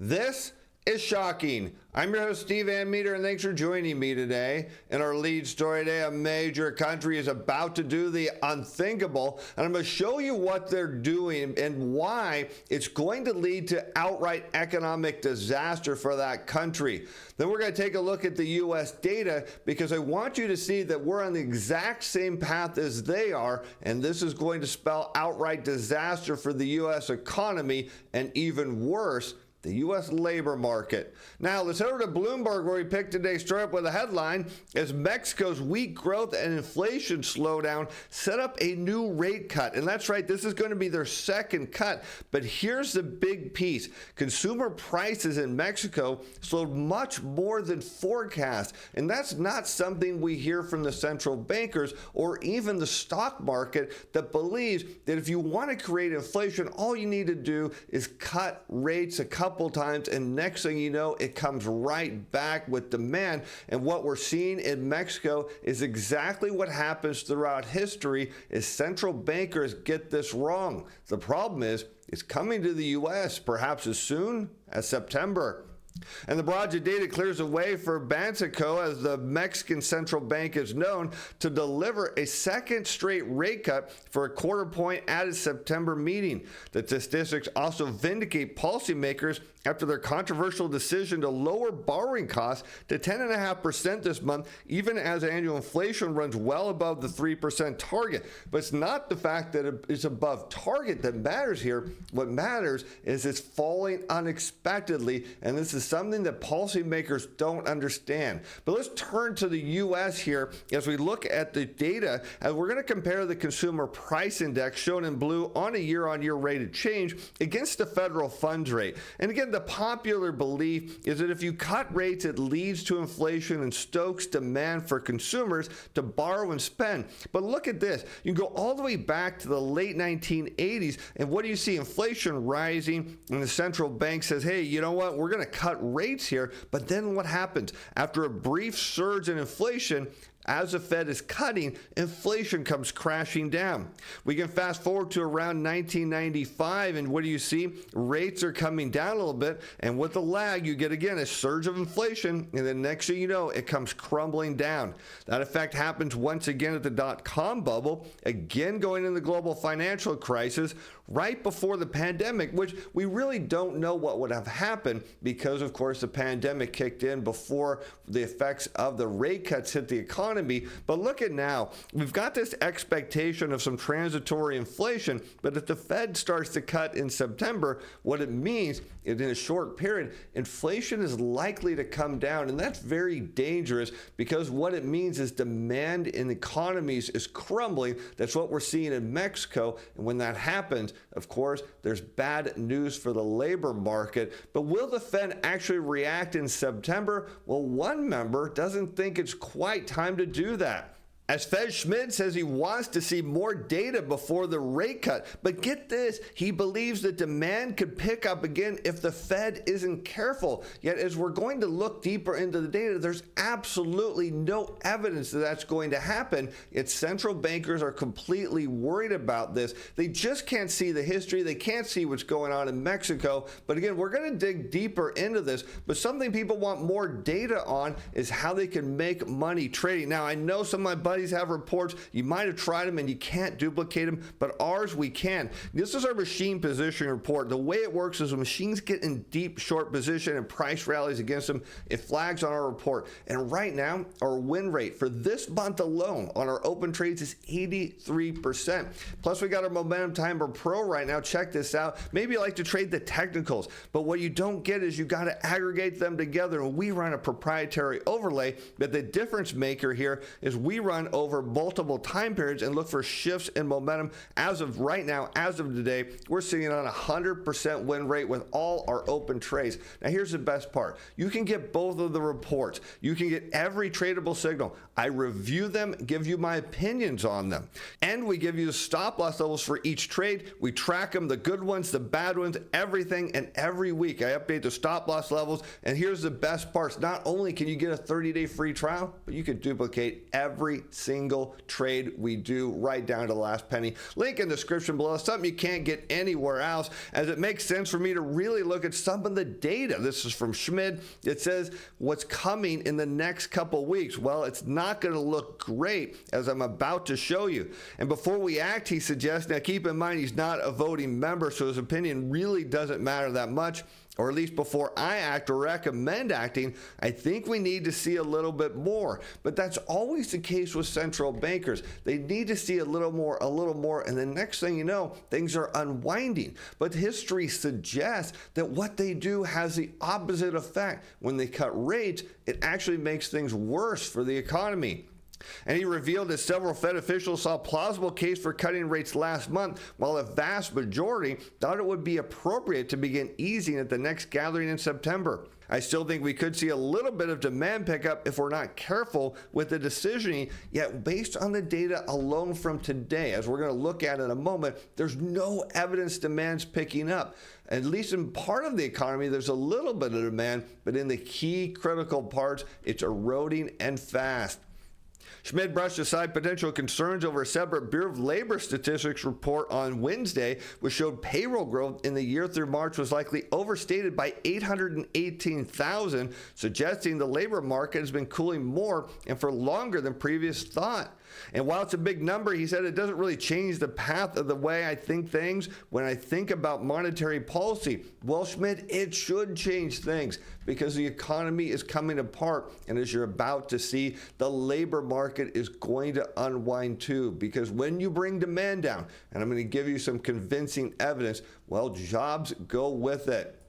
This is shocking. I'm your host, Steve Metre, and thanks for joining me today. In our lead story today, a major country is about to do the unthinkable, and I'm going to show you what they're doing and why it's going to lead to outright economic disaster for that country. Then we're going to take a look at the U.S. data because I want you to see that we're on the exact same path as they are, and this is going to spell outright disaster for the U.S. economy and even worse, the U.S. labor market. Now, let's head over to Bloomberg, where we picked today's story up with a headline as Mexico's weak growth and inflation slowdown set up a new rate cut. And that's right, this is going to be their second cut. But here's the big piece. Consumer prices in Mexico slowed much more than forecast. And that's not something we hear from the central bankers or even the stock market that believes that if you want to create inflation, all you need to do is cut rates a couple times, and next thing you know, it comes right back with demand. And what we're seeing in Mexico is exactly what happens throughout history is central bankers get this wrong. The problem is it's coming to the U.S. perhaps as soon as September. And the project data clears the way for Banxico, as the Mexican central bank is known, to deliver a second straight rate cut for a quarter point at its September meeting. The statistics also vindicate policymakers after their controversial decision to lower borrowing costs to 10.5% this month, even as annual inflation runs well above the 3% target. But it's not the fact that it's above target that matters here. What matters is it's falling unexpectedly, and this is something that policymakers don't understand. But let's turn to the U.S. here as we look at the data, and we're going to compare the consumer price index shown in blue on a year-on-year rate of change against the federal funds rate. And again, the popular belief is that if you cut rates, it leads to inflation and stokes demand for consumers to borrow and spend. But look at this. You can go all the way back to the late 1980s, and what do you see? Inflation rising, and the central bank says, hey, you know what? We're going to cut rates here. But then what happens? After a brief surge in inflation, as the Fed is cutting, inflation comes crashing down. We can fast forward to around 1995, and what do you see? Rates are coming down a little bit, and with the lag, you get again a surge of inflation, and then next thing you know, it comes crumbling down. That effect happens once again at the dot-com bubble, again going into the global financial crisis, right before the pandemic, which we really don't know what would have happened because, of course, the pandemic kicked in before the effects of the rate cuts hit the economy. But look at now, we've got this expectation of some transitory inflation, but if the Fed starts to cut in September, what it means is in a short period, inflation is likely to come down, and that's very dangerous because what it means is demand in economies is crumbling. That's what we're seeing in Mexico, and when that happens, of course, there's bad news for the labor market. But will the Fed actually react in September? Well, one member doesn't think it's quite time to do that. As Fed Schmidt says he wants to see more data before the rate cut. But get this, he believes that demand could pick up again if the Fed isn't careful. Yet as we're going to look deeper into the data, there's absolutely no evidence that that's going to happen. Yet central bankers are completely worried about this. They just can't see the history. They can't see what's going on in Mexico. But again, we're going to dig deeper into this. But something people want more data on is how they can make money trading. Now, I know some of my buddies have reports. You might have tried them and you can't duplicate them, but ours we can. This is our machine position report. The way it works is when machines get in deep short position and price rallies against them, it flags on our report. And right now, our win rate for this month alone on our open trades is 83%. Plus, we got our Momentum Timer Pro right now. Check this out. Maybe you like to trade the technicals, but what you don't get is you got to aggregate them together, and we run a proprietary overlay. But the difference maker here is we run over multiple time periods and look for shifts in momentum. As of right now, as of today, we're sitting on a 100% win rate with all our open trades. Now, here's the best part. You can get both of the reports. You can get every tradable signal. I review them, give you my opinions on them. And we give you the stop loss levels for each trade. We track them, the good ones, the bad ones, everything. And every week I update the stop loss levels. And here's the best parts. Not only can you get a 30-day free trial, but you can duplicate every single trade we do, right down to the last penny. Link in the description below. Something you can't get anywhere else, as it makes sense for me to really look at some of the data. This is from Schmid. It says what's coming in the next couple weeks. Well, it's not going to look great, as I'm about to show you. And before we act, he suggests, now keep in mind he's not a voting member, so his opinion really doesn't matter that much. Or at least before I act or recommend acting, I think we need to see a little bit more. But that's always the case with central bankers. They need to see a little more, and the next thing you know, things are unwinding. But history suggests that what they do has the opposite effect. When they cut rates, it actually makes things worse for the economy. And he revealed that several Fed officials saw a plausible case for cutting rates last month, while a vast majority thought it would be appropriate to begin easing at the next gathering in September. I still think we could see a little bit of demand pickup if we're not careful with the decisioning, yet based on the data alone from today, as we're going to look at in a moment, there's no evidence demand's picking up. At least in part of the economy, there's a little bit of demand, but in the key critical parts, it's eroding and fast. Schmid brushed aside potential concerns over a separate Bureau of Labor Statistics report on Wednesday, which showed payroll growth in the year through March was likely overstated by 818,000, suggesting the labor market has been cooling more and for longer than previous thought. And while it's a big number, he said it doesn't really change the path of the way I think things when I think about monetary policy. Well, Schmidt, it should change things because the economy is coming apart. And as you're about to see, the labor market is going to unwind too, because when you bring demand down, and I'm going to give you some convincing evidence, well, jobs go with it.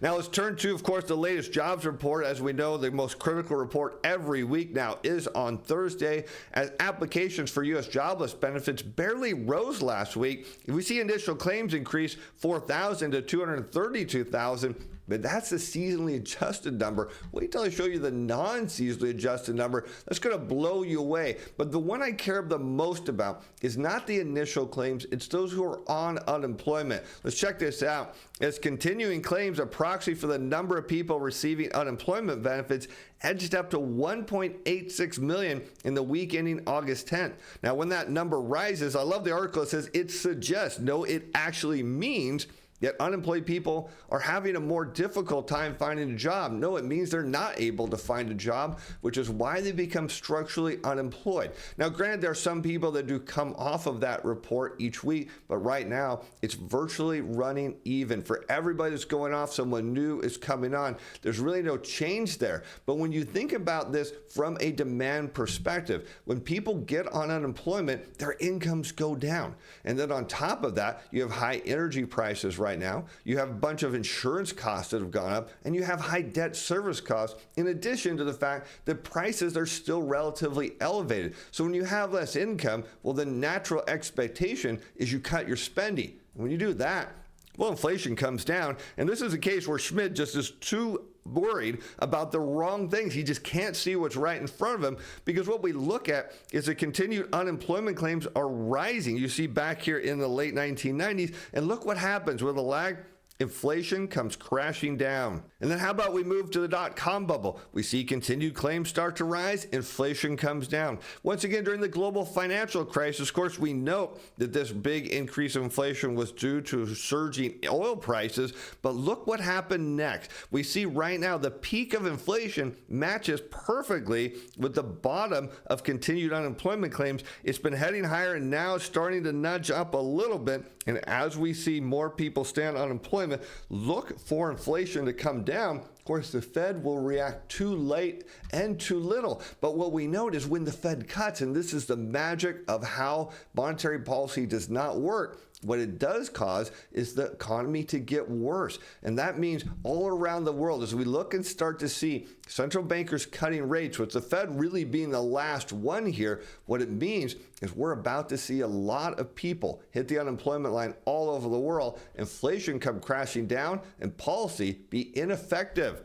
Now let's turn to, of course, the latest jobs report. As we know, the most critical report every week now is on Thursday, as applications for U.S. jobless benefits barely rose last week. We see initial claims increase 4,000 to 232,000. But that's the seasonally adjusted number. Wait till I show you the non-seasonally adjusted number. That's going to blow you away. But the one I care the most about is not the initial claims. It's those who are on unemployment. Let's check this out. As continuing claims, a proxy for the number of people receiving unemployment benefits, edged up to 1.86 million in the week ending August 10th. Now, when that number rises, I love the article. It says it suggests, no, it actually means yet unemployed people are having a more difficult time finding a job. No, it means they're not able to find a job, which is why they become structurally unemployed. Now, granted, there are some people that do come off of that report each week, but right now it's virtually running even. For everybody that's going off, someone new is coming on. There's really no change there. But when you think about this from a demand perspective, when people get on unemployment, their incomes go down. And then on top of that, you have high energy prices right now. You have a bunch of insurance costs that have gone up, and you have high debt service costs, in addition to the fact that prices are still relatively elevated. So when you have less income, well, the natural expectation is you cut your spending. When you do that, well, inflation comes down. And this is a case where Schmidt just is too worried about the wrong things. He just can't see what's right in front of him, because what we look at is the continued unemployment claims are rising. You see back here in the late 1990s, and look what happens with a lag. Inflation comes crashing down. And then how about we move to the dot-com bubble? We see continued claims start to rise, inflation comes down. Once again, during the global financial crisis, of course, we note that this big increase of inflation was due to surging oil prices, but look what happened next. We see right now the peak of inflation matches perfectly with the bottom of continued unemployment claims. It's been heading higher and now it's starting to nudge up a little bit. And as we see more people stand unemployed, look for inflation to come down. Of course, the Fed will react too late and too little. But what we note is when the Fed cuts, and this is the magic of how monetary policy does not work, what it does cause is the economy to get worse. And that means all around the world, as we look and start to see central bankers cutting rates, with the Fed really being the last one here, what it means is we're about to see a lot of people hit the unemployment line all over the world, inflation come crashing down, and policy be ineffective.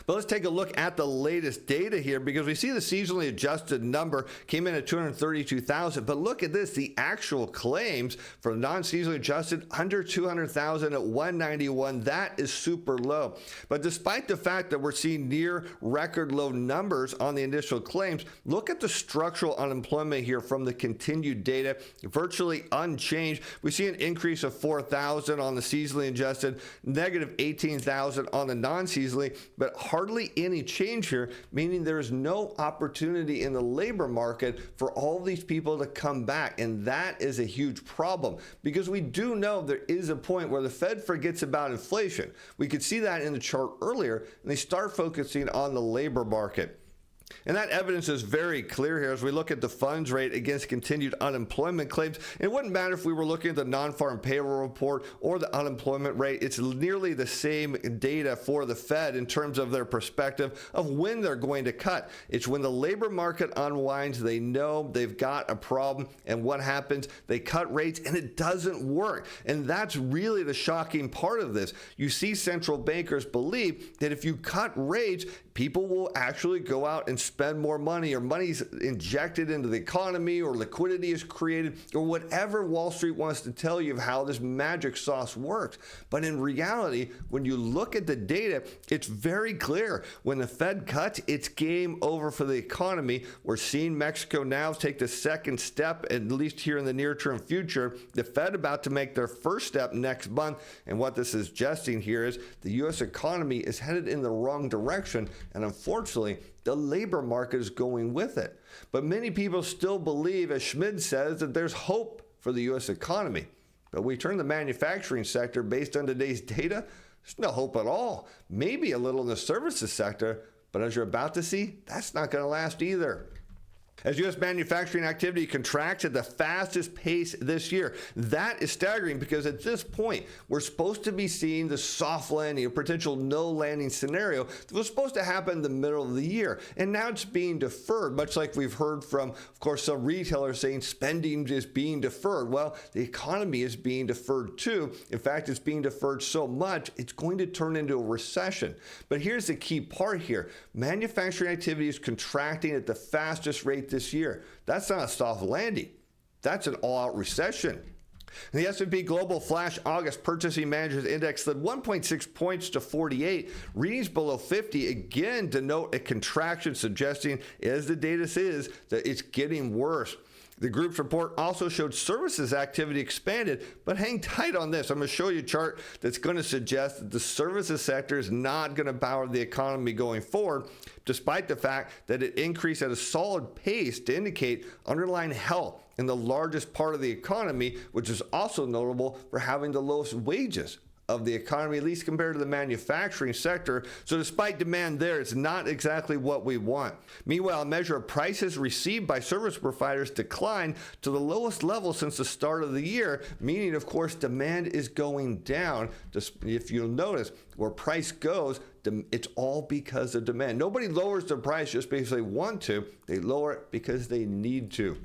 But let's take a look at the latest data here, because we see the seasonally adjusted number came in at 232,000. But look at this, the actual claims for non-seasonally adjusted under 200,000 at 191. That is super low. But despite the fact that we're seeing near record low numbers on the initial claims, look at the structural unemployment here from the continued data, virtually unchanged. We see an increase of 4,000 on the seasonally adjusted, negative 18,000 on the non-seasonally, but hardly any change here, meaning there is no opportunity in the labor market for all these people to come back. And that is a huge problem, because we do know there is a point where the Fed forgets about inflation. We could see that in the chart earlier, and they start focusing on the labor market. And that evidence is very clear here as we look at the funds rate against continued unemployment claims. It wouldn't matter if we were looking at the non-farm payroll report or the unemployment rate. It's nearly the same data for the Fed in terms of their perspective of when they're going to cut. It's when the labor market unwinds, they know they've got a problem, and what happens? They cut rates and it doesn't work. And that's really the shocking part of this. You see central bankers believe that if you cut rates, people will actually go out and spend more money, or money's injected into the economy, or liquidity is created, or whatever Wall Street wants to tell you of how this magic sauce works. But in reality, when you look at the data, it's very clear. When the Fed cuts, it's game over for the economy. We're seeing Mexico now take the second step, at least here in the near-term future. The Fed about to make their first step next month, and what this is suggesting here is the U.S. economy is headed in the wrong direction, and unfortunately, the labor market is going with it. But many people still believe, as Schmid says, that there's hope for the U.S. economy. But we turn the manufacturing sector based on today's data, there's no hope at all. Maybe a little in the services sector, but as you're about to see, that's not going to last either. As U.S. manufacturing activity contracts at the fastest pace this year. That is staggering, because at this point, we're supposed to be seeing the soft landing, a potential no landing scenario that was supposed to happen in the middle of the year. And now it's being deferred, much like we've heard from, of course, some retailers saying spending is being deferred. Well, the economy is being deferred too. In fact, it's being deferred so much, it's going to turn into a recession. But here's the key part here. Manufacturing activity is contracting at the fastest rate this year. That's not a soft landing. That's an all-out recession. The S&P Global Flash August Purchasing Managers Index slid 1.6 points to 48. Readings below 50 again denote a contraction, suggesting, as the data says, that it's getting worse. The group's report also showed services activity expanded, but hang tight on this. I'm going to show you a chart that's going to suggest that the services sector is not going to power the economy going forward, despite the fact that it increased at a solid pace to indicate underlying health in the largest part of the economy, which is also notable for having the lowest wages of the economy, at least compared to the manufacturing sector. So despite demand there, it's not exactly what we want. Meanwhile, a measure of prices received by service providers declined to the lowest level since the start of the year, meaning, of course, demand is going down. Just, if you'll notice, where price goes, it's all because of demand. Nobody lowers their price just because they want to. They lower it because they need to.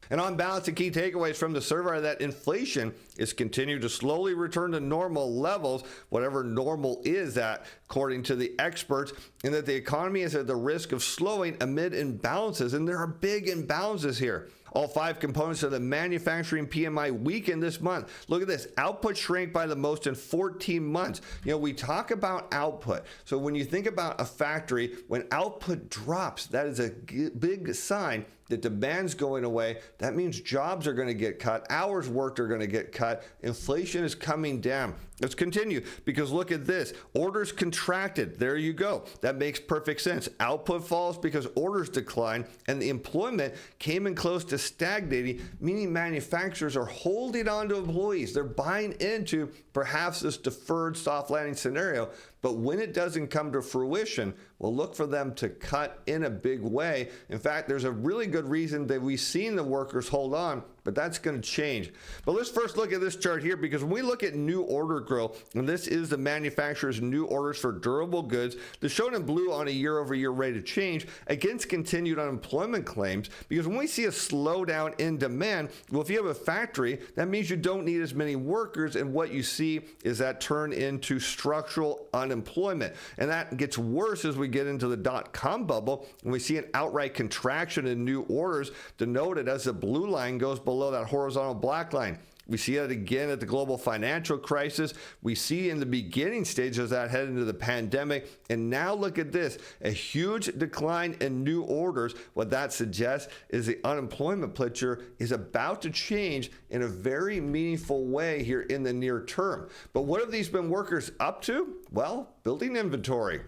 And on balance, the key takeaways from the survey are that inflation is continuing to slowly return to normal levels, whatever normal is at, according to the experts, and that the economy is at the risk of slowing amid imbalances. And there are big imbalances here. All five components of the manufacturing PMI weakened this month. Look at this. Output shrank by the most in 14 months. You know, we talk about output. So when you think about a factory, when output drops, that is a big sign that demand's going away. That means jobs are going to get cut, hours worked are going to get cut, inflation is coming down. Let's continue, because look at this. Orders contracted. There you go. That makes perfect sense. Output falls because orders decline, and the employment came in close to stagnating, meaning manufacturers are holding on to employees. They're buying into perhaps this deferred soft landing scenario. But when it doesn't come to fruition, we'll look for them to cut in a big way. In fact, there's a really good reason that we've seen the workers hold on, but that's going to change. But let's first look at this chart here, because when we look at new order growth, and this is the manufacturer's new orders for durable goods, they're shown in blue on a year-over-year rate of change against continued unemployment claims, because when we see a slowdown in demand, well, if you have a factory, that means you don't need as many workers, and what you see is that turn into structural unemployment. And that gets worse as we get into the dot-com bubble, and we see an outright contraction in new orders, denoted as the blue line goes below that horizontal black line. We see it again at the global financial crisis. We see in the beginning stages of that head into the pandemic. And now look at this, a huge decline in new orders. What that suggests is the unemployment picture is about to change in a very meaningful way here in the near term. But what have these been workers up to? Well, building inventory.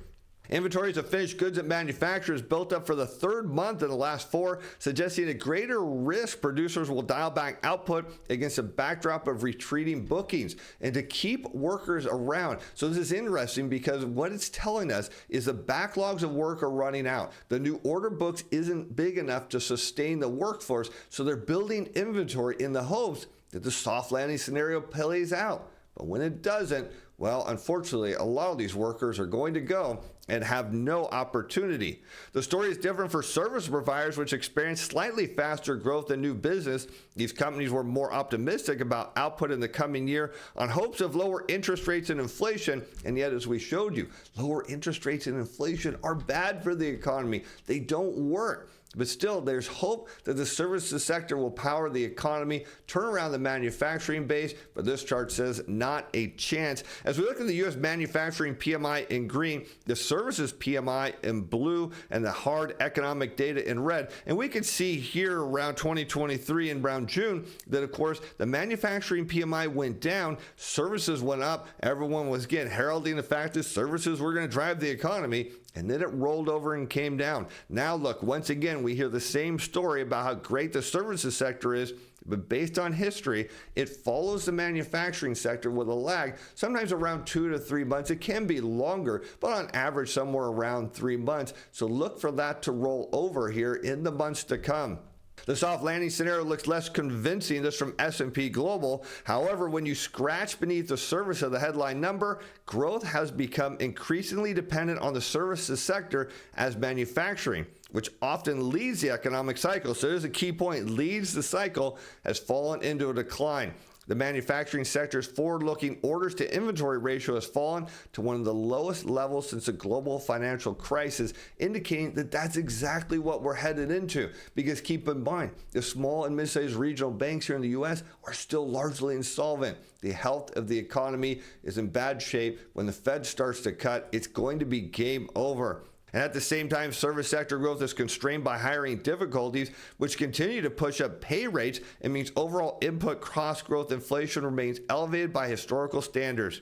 Inventories of finished goods at manufacturers built up for the third month in the last 4, suggesting a greater risk producers will dial back output against a backdrop of retreating bookings and to keep workers around. So this is interesting, because what it's telling us is the backlogs of work are running out. The new order books isn't big enough to sustain the workforce, so they're building inventory in the hopes that the soft landing scenario plays out. But when it doesn't, well, unfortunately, a lot of these workers are going to go and have no opportunity. The story is different for service providers, which experienced slightly faster growth than new business. These companies were more optimistic about output in the coming year on hopes of lower interest rates and inflation. And yet, as we showed you, lower interest rates and inflation are bad for the economy. They don't work. But still, there's hope that the services sector will power the economy, turn around the manufacturing base, but this chart says not a chance. As we look at the U.S. manufacturing PMI in green, the services PMI in blue, and the hard economic data in red, and we can see here around 2023 and around June that, of course, the manufacturing PMI went down, services went up. Everyone was, again, heralding the fact that services were going to drive the economy, and then it rolled over and came down. Now look, once again, we hear the same story about how great the services sector is, but based on history, it follows the manufacturing sector with a lag, sometimes around 2 to 3 months. It can be longer, but on average, somewhere around 3 months. So look for that to roll over here in the months to come. The soft landing scenario looks less convincing. This from S&P Global. However, when you scratch beneath the surface of the headline number, growth has become increasingly dependent on the services sector as manufacturing, which often leads the economic cycle. So there's a key point. Leads the cycle, has fallen into a decline. The manufacturing sector's forward-looking orders to inventory ratio has fallen to one of the lowest levels since the global financial crisis, indicating that that's exactly what we're headed into. Because keep in mind, the small and mid-sized regional banks here in the U.S. are still largely insolvent. The health of the economy is in bad shape. When the Fed starts to cut, it's going to be game over. And at the same time, service sector growth is constrained by hiring difficulties, which continue to push up pay rates and means overall input cost growth inflation remains elevated by historical standards.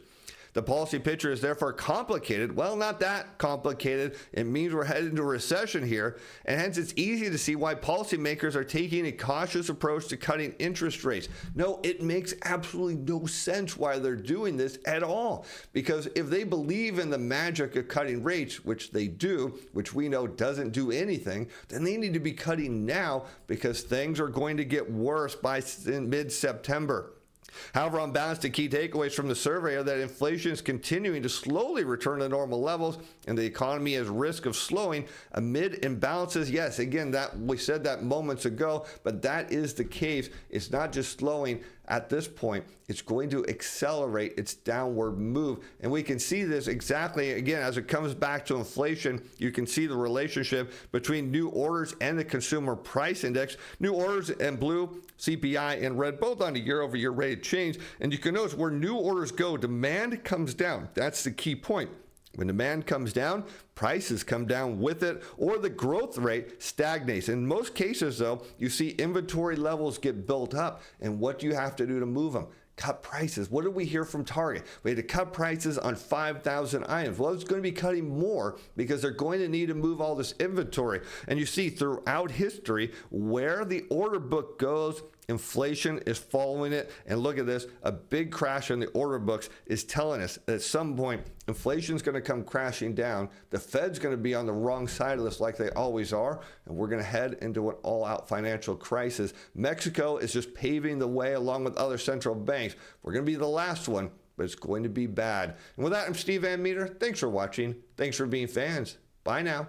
The policy picture is therefore complicated. Well, not that complicated. It means we're headed into a recession here, and hence it's easy to see why policymakers are taking a cautious approach to cutting interest rates. No, it makes absolutely no sense why they're doing this at all, because if they believe in the magic of cutting rates, which they do, which we know doesn't do anything, then they need to be cutting now, because things are going to get worse by mid-September. However, on balance, the key takeaways from the survey are that inflation is continuing to slowly return to normal levels, and the economy has risk of slowing amid imbalances. Yes, again, that we said that moments ago, but that is the case. It's not just slowing at this point. It's going to accelerate its downward move. And we can see this exactly, again, as it comes back to inflation. You can see the relationship between new orders and the consumer price index. New orders in blue, CPI in red, both on a year-over-year rate of change. And you can notice where new orders go, demand comes down. That's the key point. When demand comes down, prices come down with it, or the growth rate stagnates. In most cases, though, you see inventory levels get built up, and what do you have to do to move them? Cut prices. What did we hear from Target? We had to cut prices on 5,000 items. Well, it's going to be cutting more because they're going to need to move all this inventory. And you see throughout history where the order book goes Inflation is following it. And look at this. A big crash in the order books is telling us that at some point, inflation is going to come crashing down. The Fed's going to be on the wrong side of this like they always are. And we're going to head into an all-out financial crisis. Mexico is just paving the way along with other central banks. We're going to be the last one, but it's going to be bad. And with that, I'm Steve Van Metre. Thanks for watching. Thanks for being fans. Bye now.